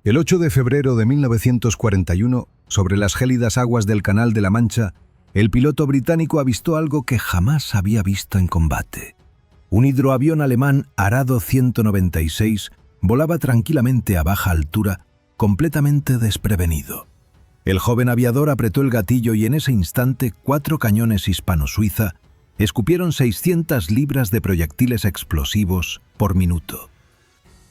El 8 de febrero de 1941, sobre las gélidas aguas del Canal de la Mancha, el piloto británico avistó algo que jamás había visto en combate. Un hidroavión alemán Arado 196 volaba tranquilamente a baja altura, completamente desprevenido. El joven aviador apretó el gatillo y en ese instante 4 cañones hispano-suiza escupieron 600 libras de proyectiles explosivos por minuto.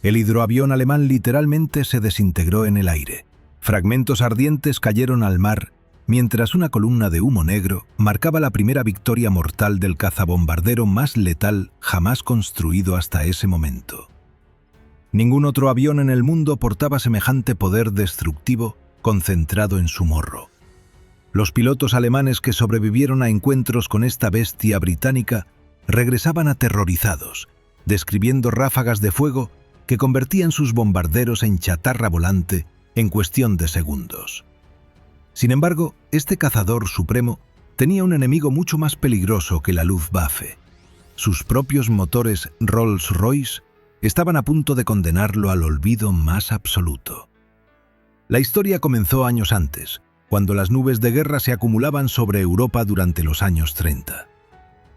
El hidroavión alemán literalmente se desintegró en el aire. Fragmentos ardientes cayeron al mar, mientras una columna de humo negro marcaba la primera victoria mortal del cazabombardero más letal jamás construido hasta ese momento. Ningún otro avión en el mundo portaba semejante poder destructivo concentrado en su morro. Los pilotos alemanes que sobrevivieron a encuentros con esta bestia británica regresaban aterrorizados, describiendo ráfagas de fuego que convertían sus bombarderos en chatarra volante en cuestión de segundos. Sin embargo, este cazador supremo tenía un enemigo mucho más peligroso que la Luftwaffe. Sus propios motores Rolls-Royce estaban a punto de condenarlo al olvido más absoluto. La historia comenzó años antes, cuando las nubes de guerra se acumulaban sobre Europa durante los años 30.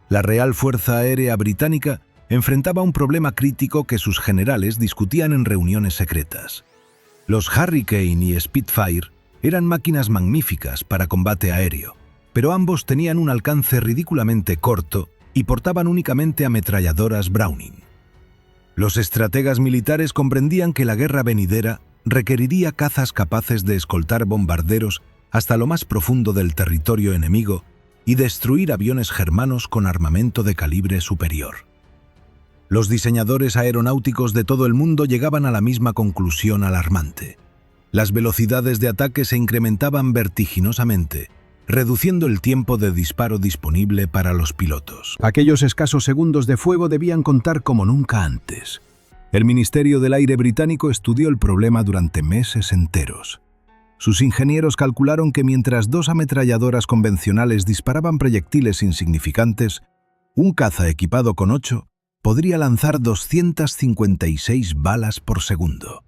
La Real Fuerza Aérea Británica enfrentaba un problema crítico que sus generales discutían en reuniones secretas. Los Hurricane y Spitfire eran máquinas magníficas para combate aéreo, pero ambos tenían un alcance ridículamente corto y portaban únicamente ametralladoras Browning. Los estrategas militares comprendían que la guerra venidera requeriría cazas capaces de escoltar bombarderos hasta lo más profundo del territorio enemigo y destruir aviones germanos con armamento de calibre superior. Los diseñadores aeronáuticos de todo el mundo llegaban a la misma conclusión alarmante. Las velocidades de ataque se incrementaban vertiginosamente, reduciendo el tiempo de disparo disponible para los pilotos. Aquellos escasos segundos de fuego debían contar como nunca antes. El Ministerio del Aire británico estudió el problema durante meses enteros. Sus ingenieros calcularon que mientras 2 ametralladoras convencionales disparaban proyectiles insignificantes, un caza equipado con 8 podría lanzar 256 balas por segundo.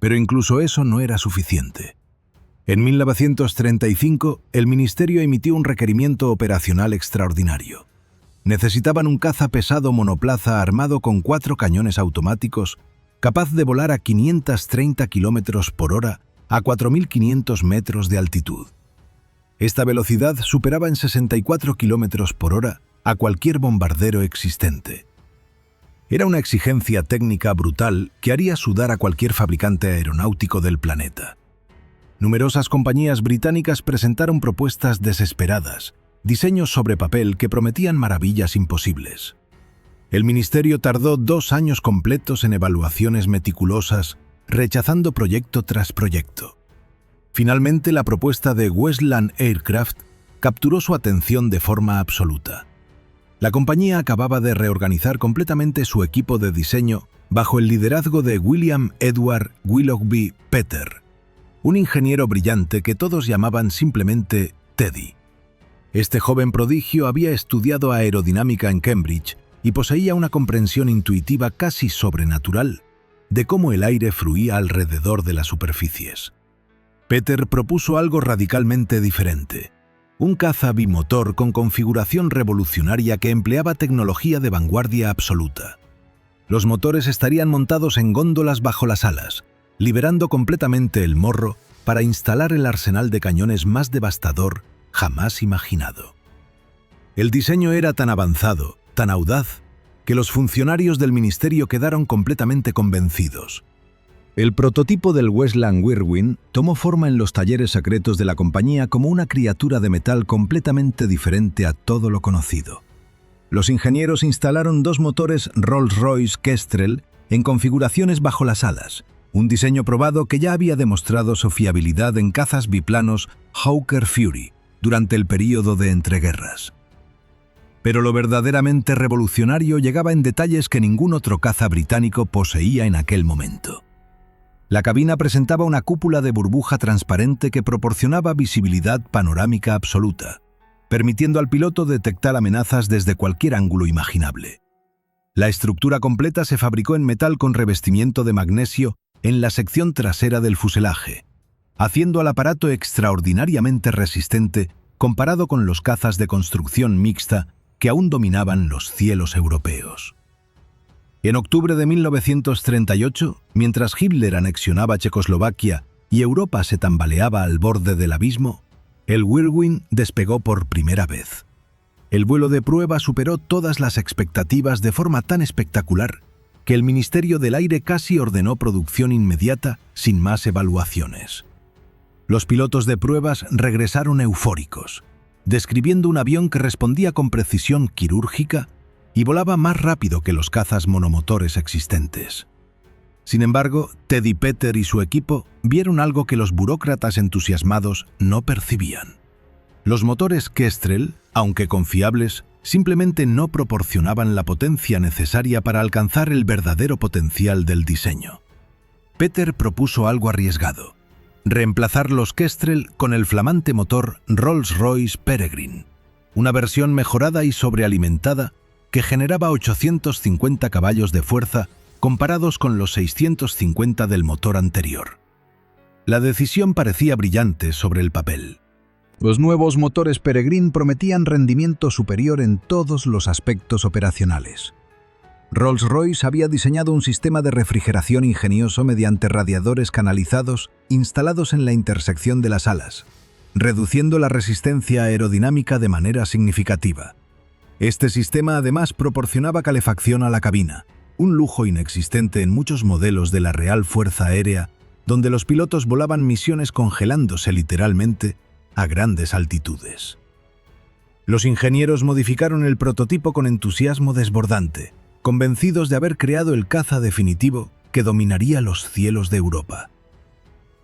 Pero incluso eso no era suficiente. En 1935, el Ministerio emitió un requerimiento operacional extraordinario. Necesitaban un caza pesado monoplaza armado con 4 cañones automáticos, capaz de volar a 530 km por hora a 4.500 metros de altitud. Esta velocidad superaba en 64 km por hora a cualquier bombardero existente. Era una exigencia técnica brutal que haría sudar a cualquier fabricante aeronáutico del planeta. Numerosas compañías británicas presentaron propuestas desesperadas, diseños sobre papel que prometían maravillas imposibles. El ministerio tardó 2 años completos en evaluaciones meticulosas, rechazando proyecto tras proyecto. Finalmente, la propuesta de Westland Aircraft capturó su atención de forma absoluta. La compañía acababa de reorganizar completamente su equipo de diseño bajo el liderazgo de William Edward Willoughby Petter, un ingeniero brillante que todos llamaban simplemente Teddy. Este joven prodigio había estudiado aerodinámica en Cambridge y poseía una comprensión intuitiva casi sobrenatural de cómo el aire fluía alrededor de las superficies. Petter propuso algo radicalmente diferente: un caza bimotor con configuración revolucionaria que empleaba tecnología de vanguardia absoluta. Los motores estarían montados en góndolas bajo las alas, liberando completamente el morro para instalar el arsenal de cañones más devastador jamás imaginado. El diseño era tan avanzado, tan audaz, que los funcionarios del ministerio quedaron completamente convencidos. El prototipo del Westland Whirlwind tomó forma en los talleres secretos de la compañía como una criatura de metal completamente diferente a todo lo conocido. Los ingenieros instalaron 2 motores Rolls-Royce Kestrel en configuraciones bajo las alas, un diseño probado que ya había demostrado su fiabilidad en cazas biplanos Hawker Fury durante el período de entreguerras. Pero lo verdaderamente revolucionario llegaba en detalles que ningún otro caza británico poseía en aquel momento. La cabina presentaba una cúpula de burbuja transparente que proporcionaba visibilidad panorámica absoluta, permitiendo al piloto detectar amenazas desde cualquier ángulo imaginable. La estructura completa se fabricó en metal con revestimiento de magnesio en la sección trasera del fuselaje, haciendo al aparato extraordinariamente resistente comparado con los cazas de construcción mixta que aún dominaban los cielos europeos. En octubre de 1938, mientras Hitler anexionaba Checoslovaquia y Europa se tambaleaba al borde del abismo, el Whirlwind despegó por primera vez. El vuelo de prueba superó todas las expectativas de forma tan espectacular que el Ministerio del Aire casi ordenó producción inmediata sin más evaluaciones. Los pilotos de pruebas regresaron eufóricos, describiendo un avión que respondía con precisión quirúrgica y volaba más rápido que los cazas monomotores existentes. Sin embargo, Teddy Petter y su equipo vieron algo que los burócratas entusiasmados no percibían. Los motores Kestrel, aunque confiables, simplemente no proporcionaban la potencia necesaria para alcanzar el verdadero potencial del diseño. Petter propuso algo arriesgado: reemplazar los Kestrel con el flamante motor Rolls-Royce Peregrine, una versión mejorada y sobrealimentada que generaba 850 caballos de fuerza comparados con los 650 del motor anterior. La decisión parecía brillante sobre el papel. Los nuevos motores Peregrine prometían rendimiento superior en todos los aspectos operacionales. Rolls-Royce había diseñado un sistema de refrigeración ingenioso mediante radiadores canalizados instalados en la intersección de las alas, reduciendo la resistencia aerodinámica de manera significativa. Este sistema además proporcionaba calefacción a la cabina, un lujo inexistente en muchos modelos de la Real Fuerza Aérea, donde los pilotos volaban misiones congelándose literalmente a grandes altitudes. Los ingenieros modificaron el prototipo con entusiasmo desbordante, convencidos de haber creado el caza definitivo que dominaría los cielos de Europa.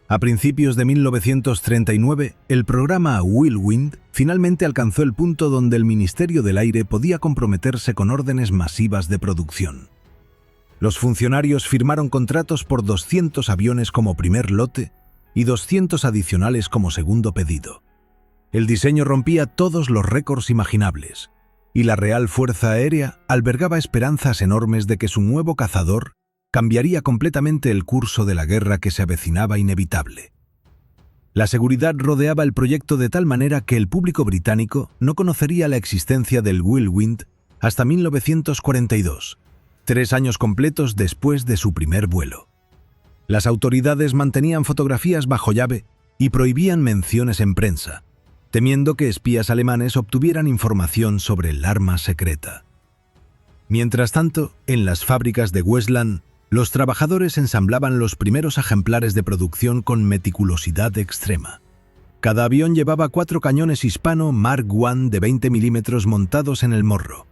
A principios de 1939, el programa Whirlwind finalmente alcanzó el punto donde el Ministerio del Aire podía comprometerse con órdenes masivas de producción. Los funcionarios firmaron contratos por 200 aviones como primer lote y 200 adicionales como segundo pedido. El diseño rompía todos los récords imaginables, y la Real Fuerza Aérea albergaba esperanzas enormes de que su nuevo cazador cambiaría completamente el curso de la guerra que se avecinaba inevitable. La seguridad rodeaba el proyecto de tal manera que el público británico no conocería la existencia del Whirlwind hasta 1942, 3 años completos después de su primer vuelo. Las autoridades mantenían fotografías bajo llave y prohibían menciones en prensa, temiendo que espías alemanes obtuvieran información sobre el arma secreta. Mientras tanto, en las fábricas de Westland, los trabajadores ensamblaban los primeros ejemplares de producción con meticulosidad extrema. Cada avión llevaba 4 cañones Hispano Mark I de 20 milímetros montados en el morro,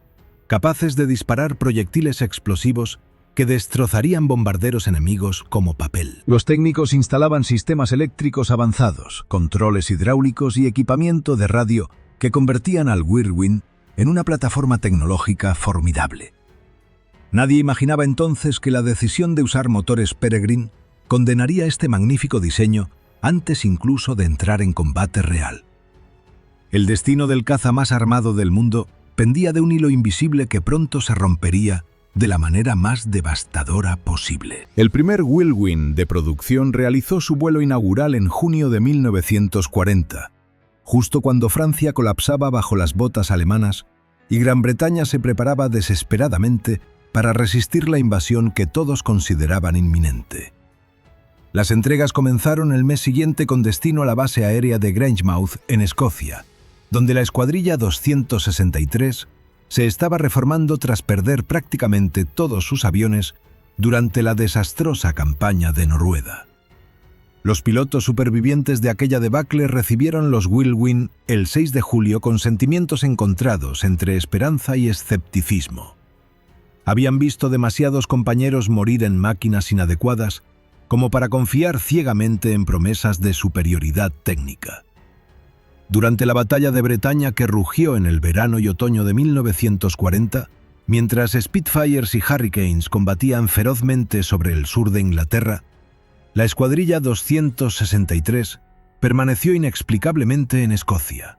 capaces de disparar proyectiles explosivos que destrozarían bombarderos enemigos como papel. Los técnicos instalaban sistemas eléctricos avanzados, controles hidráulicos y equipamiento de radio que convertían al Whirlwind en una plataforma tecnológica formidable. Nadie imaginaba entonces que la decisión de usar motores Peregrine condenaría este magnífico diseño antes incluso de entrar en combate real. El destino del caza más armado del mundo pendía de un hilo invisible que pronto se rompería de la manera más devastadora posible. El primer Whirlwind de producción realizó su vuelo inaugural en junio de 1940, justo cuando Francia colapsaba bajo las botas alemanas y Gran Bretaña se preparaba desesperadamente para resistir la invasión que todos consideraban inminente. Las entregas comenzaron el mes siguiente con destino a la base aérea de Grangemouth, en Escocia, donde la escuadrilla 263 se estaba reformando tras perder prácticamente todos sus aviones durante la desastrosa campaña de Noruega. Los pilotos supervivientes de aquella debacle recibieron los Whirlwind el 6 de julio con sentimientos encontrados entre esperanza y escepticismo. Habían visto demasiados compañeros morir en máquinas inadecuadas como para confiar ciegamente en promesas de superioridad técnica. Durante la batalla de Bretaña que rugió en el verano y otoño de 1940, mientras Spitfires y Hurricanes combatían ferozmente sobre el sur de Inglaterra, la escuadrilla 263 permaneció inexplicablemente en Escocia.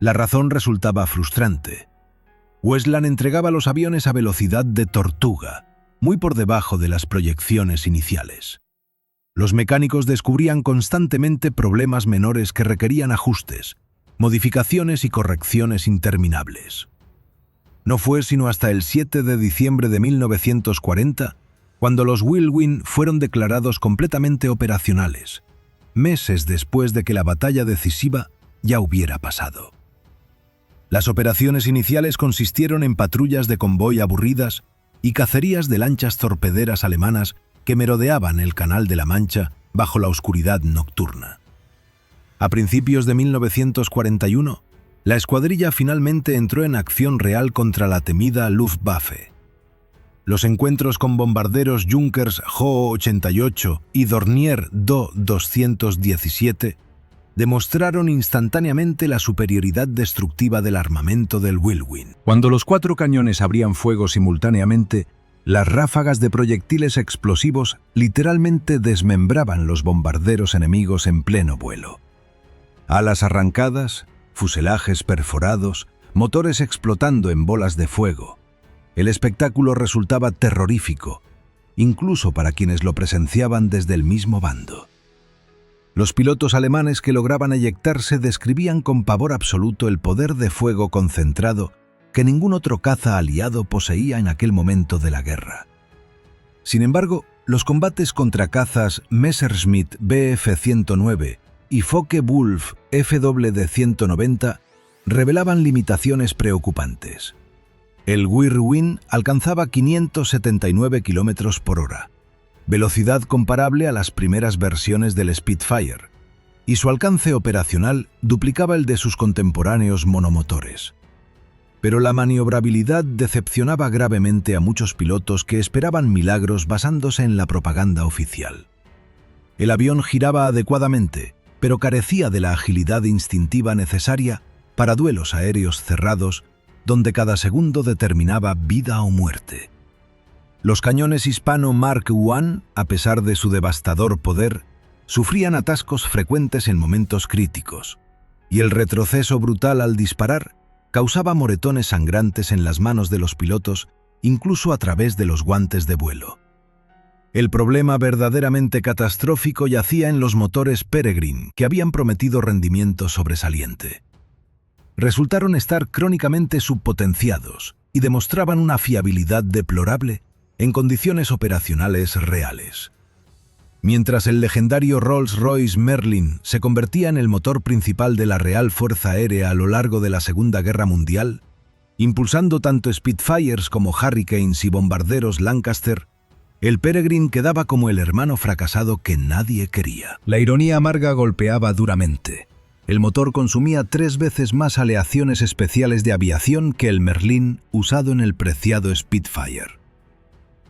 La razón resultaba frustrante. Westland entregaba los aviones a velocidad de tortuga, muy por debajo de las proyecciones iniciales. Los mecánicos descubrían constantemente problemas menores que requerían ajustes, modificaciones y correcciones interminables. No fue sino hasta el 7 de diciembre de 1940 cuando los Whirlwind fueron declarados completamente operacionales, meses después de que la batalla decisiva ya hubiera pasado. Las operaciones iniciales consistieron en patrullas de convoy aburridas y cacerías de lanchas torpederas alemanas que merodeaban el Canal de la Mancha bajo la oscuridad nocturna. A principios de 1941, la escuadrilla finalmente entró en acción real contra la temida Luftwaffe. Los encuentros con bombarderos Junkers Jo-88 y Dornier Do-217 demostraron instantáneamente la superioridad destructiva del armamento del Whirlwind. Cuando los 4 cañones abrían fuego simultáneamente, las ráfagas de proyectiles explosivos literalmente desmembraban los bombarderos enemigos en pleno vuelo. Alas arrancadas, fuselajes perforados, motores explotando en bolas de fuego. El espectáculo resultaba terrorífico, incluso para quienes lo presenciaban desde el mismo bando. Los pilotos alemanes que lograban eyectarse describían con pavor absoluto el poder de fuego concentrado que ningún otro caza aliado poseía en aquel momento de la guerra. Sin embargo, los combates contra cazas Messerschmitt Bf-109 y Focke-Wulf FWD-190 revelaban limitaciones preocupantes. El Whirlwind alcanzaba 579 km por hora, velocidad comparable a las primeras versiones del Spitfire, y su alcance operacional duplicaba el de sus contemporáneos monomotores. Pero la maniobrabilidad decepcionaba gravemente a muchos pilotos que esperaban milagros basándose en la propaganda oficial. El avión giraba adecuadamente, pero carecía de la agilidad instintiva necesaria para duelos aéreos cerrados, donde cada segundo determinaba vida o muerte. Los cañones Hispano Mark I, a pesar de su devastador poder, sufrían atascos frecuentes en momentos críticos, y el retroceso brutal al disparar causaba moretones sangrantes en las manos de los pilotos, incluso a través de los guantes de vuelo. El problema verdaderamente catastrófico yacía en los motores Peregrine, que habían prometido rendimiento sobresaliente. Resultaron estar crónicamente subpotenciados y demostraban una fiabilidad deplorable en condiciones operacionales reales. Mientras el legendario Rolls-Royce Merlin se convertía en el motor principal de la Real Fuerza Aérea a lo largo de la Segunda Guerra Mundial, impulsando tanto Spitfires como Hurricanes y bombarderos Lancaster, el Peregrine quedaba como el hermano fracasado que nadie quería. La ironía amarga golpeaba duramente. El motor consumía 3 veces más aleaciones especiales de aviación que el Merlin usado en el preciado Spitfire.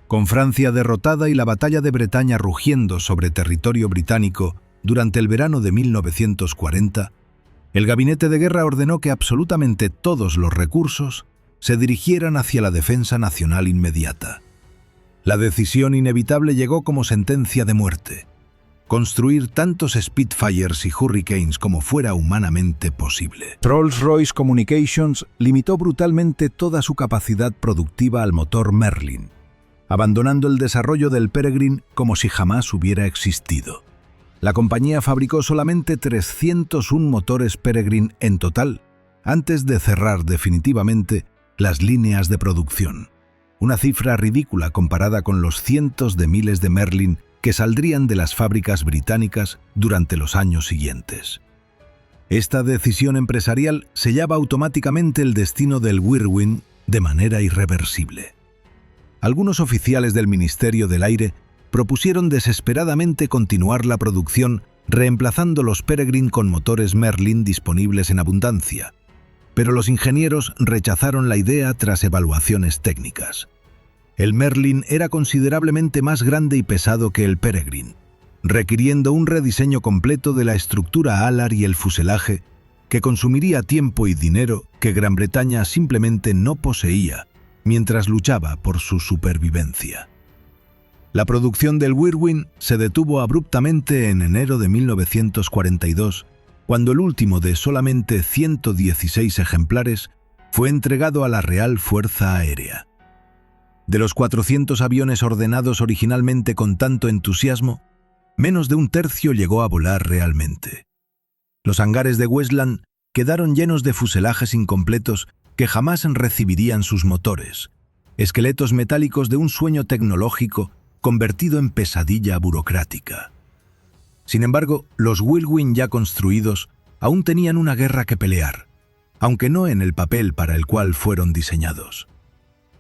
Con Francia derrotada y la batalla de Bretaña rugiendo sobre territorio británico durante el verano de 1940, el gabinete de guerra ordenó que absolutamente todos los recursos se dirigieran hacia la defensa nacional inmediata. La decisión inevitable llegó como sentencia de muerte: construir tantos Spitfires y Hurricanes como fuera humanamente posible. Rolls-Royce Communications limitó brutalmente toda su capacidad productiva al motor Merlin, abandonando el desarrollo del Peregrine como si jamás hubiera existido. La compañía fabricó solamente 301 motores Peregrine en total, antes de cerrar definitivamente las líneas de producción. Una cifra ridícula comparada con los cientos de miles de Merlin que saldrían de las fábricas británicas durante los años siguientes. Esta decisión empresarial sellaba automáticamente el destino del Whirlwind de manera irreversible. Algunos oficiales del Ministerio del Aire propusieron desesperadamente continuar la producción reemplazando los Peregrine con motores Merlin disponibles en abundancia, pero los ingenieros rechazaron la idea tras evaluaciones técnicas. El Merlin era considerablemente más grande y pesado que el Peregrine, requiriendo un rediseño completo de la estructura alar y el fuselaje que consumiría tiempo y dinero que Gran Bretaña simplemente no poseía mientras luchaba por su supervivencia. La producción del Whirlwind se detuvo abruptamente en enero de 1942, cuando el último de solamente 116 ejemplares fue entregado a la Real Fuerza Aérea. De los 400 aviones ordenados originalmente con tanto entusiasmo, menos de un tercio llegó a volar realmente. Los hangares de Westland quedaron llenos de fuselajes incompletos que jamás recibirían sus motores, esqueletos metálicos de un sueño tecnológico convertido en pesadilla burocrática. Sin embargo, los Whirlwind ya construidos aún tenían una guerra que pelear, aunque no en el papel para el cual fueron diseñados.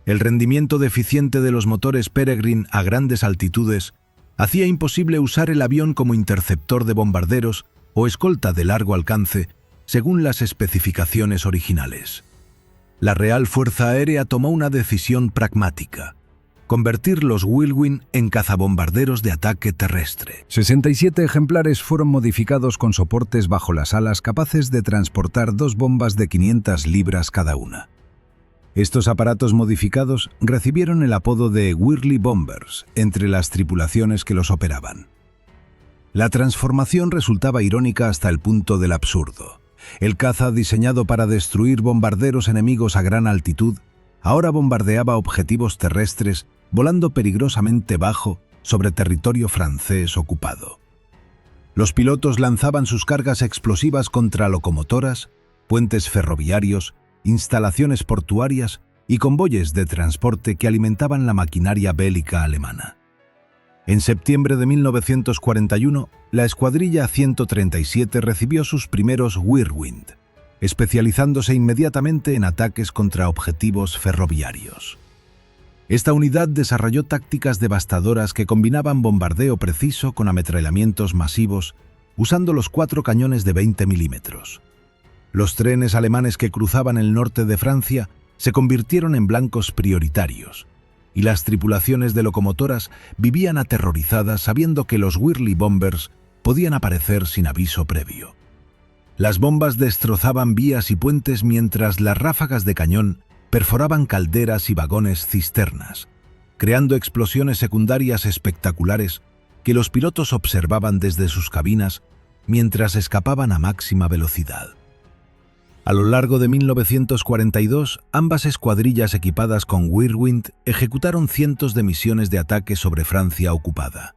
El rendimiento deficiente de los motores Peregrine a grandes altitudes hacía imposible usar el avión como interceptor de bombarderos o escolta de largo alcance, según las especificaciones originales. La Real Fuerza Aérea tomó una decisión pragmática: convertir los Whirlwind en cazabombarderos de ataque terrestre. 67 ejemplares fueron modificados con soportes bajo las alas capaces de transportar 2 bombas de 500 libras cada una. Estos aparatos modificados recibieron el apodo de Whirly Bombers entre las tripulaciones que los operaban. La transformación resultaba irónica hasta el punto del absurdo. El caza, diseñado para destruir bombarderos enemigos a gran altitud, ahora bombardeaba objetivos terrestres volando peligrosamente bajo sobre territorio francés ocupado. Los pilotos lanzaban sus cargas explosivas contra locomotoras, puentes ferroviarios, instalaciones portuarias y convoyes de transporte que alimentaban la maquinaria bélica alemana. En septiembre de 1941, la Escuadrilla 137 recibió sus primeros Whirlwind, especializándose inmediatamente en ataques contra objetivos ferroviarios. Esta unidad desarrolló tácticas devastadoras que combinaban bombardeo preciso con ametrallamientos masivos, usando los 4 cañones de 20 milímetros. Los trenes alemanes que cruzaban el norte de Francia se convirtieron en blancos prioritarios, y las tripulaciones de locomotoras vivían aterrorizadas sabiendo que los Whirly Bombers podían aparecer sin aviso previo. Las bombas destrozaban vías y puentes mientras las ráfagas de cañón perforaban calderas y vagones cisternas, creando explosiones secundarias espectaculares que los pilotos observaban desde sus cabinas mientras escapaban a máxima velocidad. A lo largo de 1942, ambas escuadrillas equipadas con Whirlwind ejecutaron cientos de misiones de ataque sobre Francia ocupada.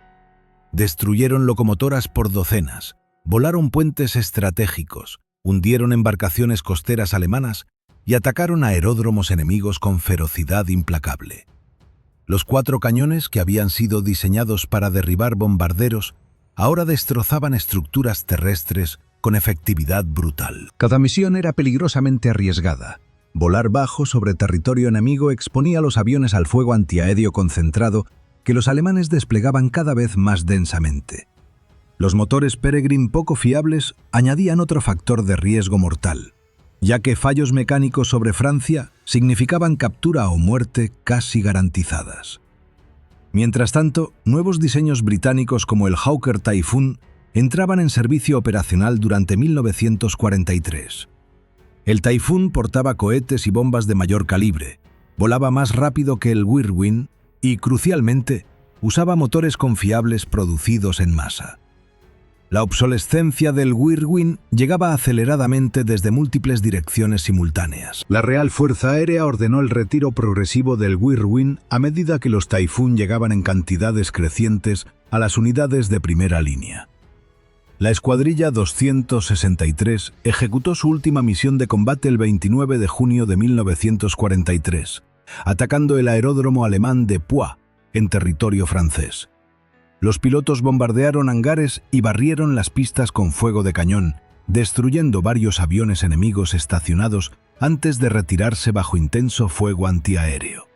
Destruyeron locomotoras por docenas, volaron puentes estratégicos, hundieron embarcaciones costeras alemanas y atacaron aeródromos enemigos con ferocidad implacable. Los 4 cañones, que habían sido diseñados para derribar bombarderos, ahora destrozaban estructuras terrestres con efectividad brutal. Cada misión era peligrosamente arriesgada. Volar bajo sobre territorio enemigo exponía a los aviones al fuego antiaéreo concentrado que los alemanes desplegaban cada vez más densamente. Los motores Peregrine poco fiables añadían otro factor de riesgo mortal, ya que fallos mecánicos sobre Francia significaban captura o muerte casi garantizadas. Mientras tanto, nuevos diseños británicos como el Hawker Typhoon entraban en servicio operacional durante 1943. El Typhoon portaba cohetes y bombas de mayor calibre, volaba más rápido que el Whirlwind y, crucialmente, usaba motores confiables producidos en masa. La obsolescencia del Whirlwind llegaba aceleradamente desde múltiples direcciones simultáneas. La Real Fuerza Aérea ordenó el retiro progresivo del Whirlwind a medida que los Typhoon llegaban en cantidades crecientes a las unidades de primera línea. La Escuadrilla 263 ejecutó su última misión de combate el 29 de junio de 1943, atacando el aeródromo alemán de Poix, en territorio francés. Los pilotos bombardearon hangares y barrieron las pistas con fuego de cañón, destruyendo varios aviones enemigos estacionados antes de retirarse bajo intenso fuego antiaéreo.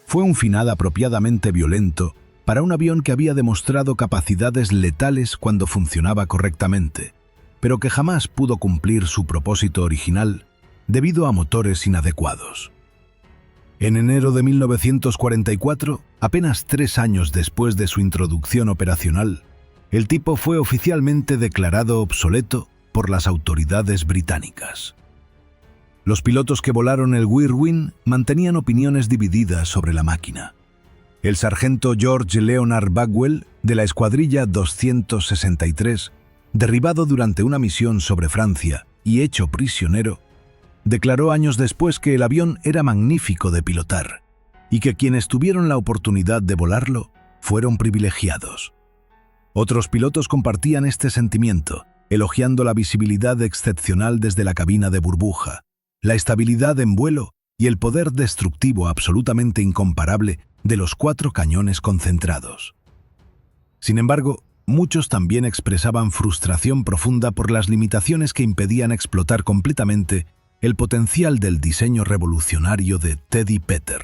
Fue un final apropiadamente violento para un avión que había demostrado capacidades letales cuando funcionaba correctamente, pero que jamás pudo cumplir su propósito original debido a motores inadecuados. En enero de 1944, apenas 3 años después de su introducción operacional, el tipo fue oficialmente declarado obsoleto por las autoridades británicas. Los pilotos que volaron el Whirlwind mantenían opiniones divididas sobre la máquina. El sargento George Leonard Bagwell, de la Escuadrilla 263, derribado durante una misión sobre Francia y hecho prisionero, declaró años después que el avión era magnífico de pilotar y que quienes tuvieron la oportunidad de volarlo fueron privilegiados. Otros pilotos compartían este sentimiento, elogiando la visibilidad excepcional desde la cabina de burbuja, la estabilidad en vuelo y el poder destructivo absolutamente incomparable de los 4 cañones concentrados. Sin embargo, muchos también expresaban frustración profunda por las limitaciones que impedían explotar completamente el potencial del diseño revolucionario de Teddy Petter.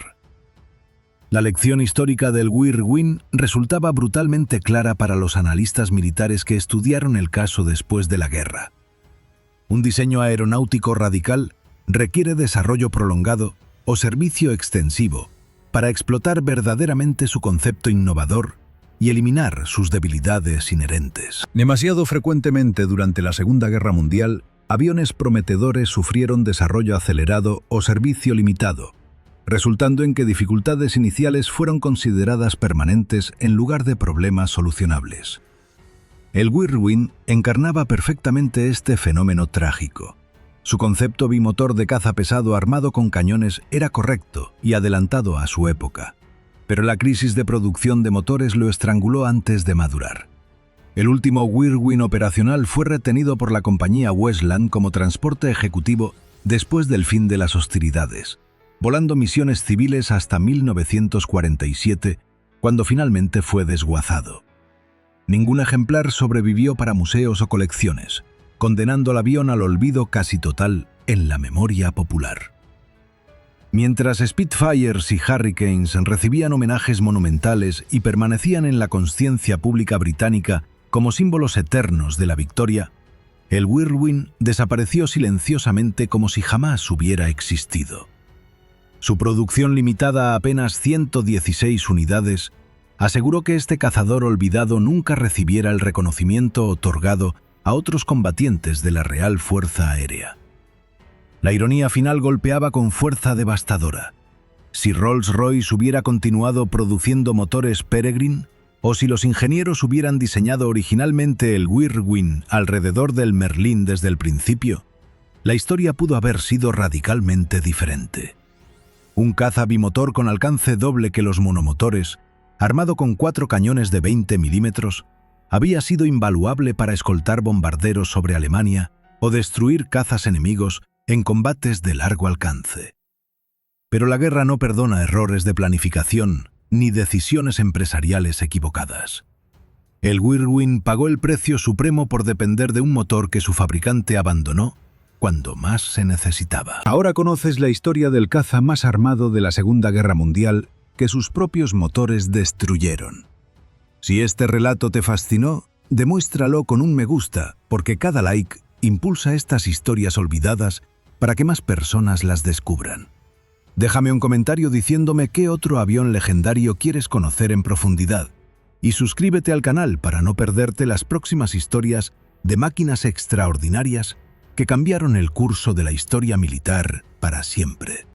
La lección histórica del Whirlwind resultaba brutalmente clara para los analistas militares que estudiaron el caso después de la guerra. Un diseño aeronáutico radical requiere desarrollo prolongado o servicio extensivo para explotar verdaderamente su concepto innovador y eliminar sus debilidades inherentes. Demasiado frecuentemente durante la Segunda Guerra Mundial, aviones prometedores sufrieron desarrollo acelerado o servicio limitado, resultando en que dificultades iniciales fueron consideradas permanentes en lugar de problemas solucionables. El Whirlwind encarnaba perfectamente este fenómeno trágico. Su concepto bimotor de caza pesado armado con cañones era correcto y adelantado a su época, pero la crisis de producción de motores lo estranguló antes de madurar. El último Whirlwind operacional fue retenido por la compañía Westland como transporte ejecutivo después del fin de las hostilidades, volando misiones civiles hasta 1947, cuando finalmente fue desguazado. Ningún ejemplar sobrevivió para museos o colecciones, condenando al avión al olvido casi total en la memoria popular. Mientras Spitfires y Hurricanes recibían homenajes monumentales y permanecían en la conciencia pública británica como símbolos eternos de la victoria, el Whirlwind desapareció silenciosamente como si jamás hubiera existido. Su producción limitada a apenas 116 unidades aseguró que este cazador olvidado nunca recibiera el reconocimiento otorgado a otros combatientes de la Real Fuerza Aérea. La ironía final golpeaba con fuerza devastadora. Si Rolls-Royce hubiera continuado produciendo motores Peregrine, o si los ingenieros hubieran diseñado originalmente el Whirlwind alrededor del Merlin desde el principio, la historia pudo haber sido radicalmente diferente. Un caza bimotor con alcance doble que los monomotores, armado con 4 cañones de 20 milímetros, había sido invaluable para escoltar bombarderos sobre Alemania o destruir cazas enemigos en combates de largo alcance. Pero la guerra no perdona errores de planificación ni decisiones empresariales equivocadas. El Whirlwind pagó el precio supremo por depender de un motor que su fabricante abandonó cuando más se necesitaba. Ahora conoces la historia del caza más armado de la Segunda Guerra Mundial que sus propios motores destruyeron. Si este relato te fascinó, demuéstralo con un me gusta, porque cada like impulsa estas historias olvidadas para que más personas las descubran. Déjame un comentario diciéndome qué otro avión legendario quieres conocer en profundidad y suscríbete al canal para no perderte las próximas historias de máquinas extraordinarias que cambiaron el curso de la historia militar para siempre.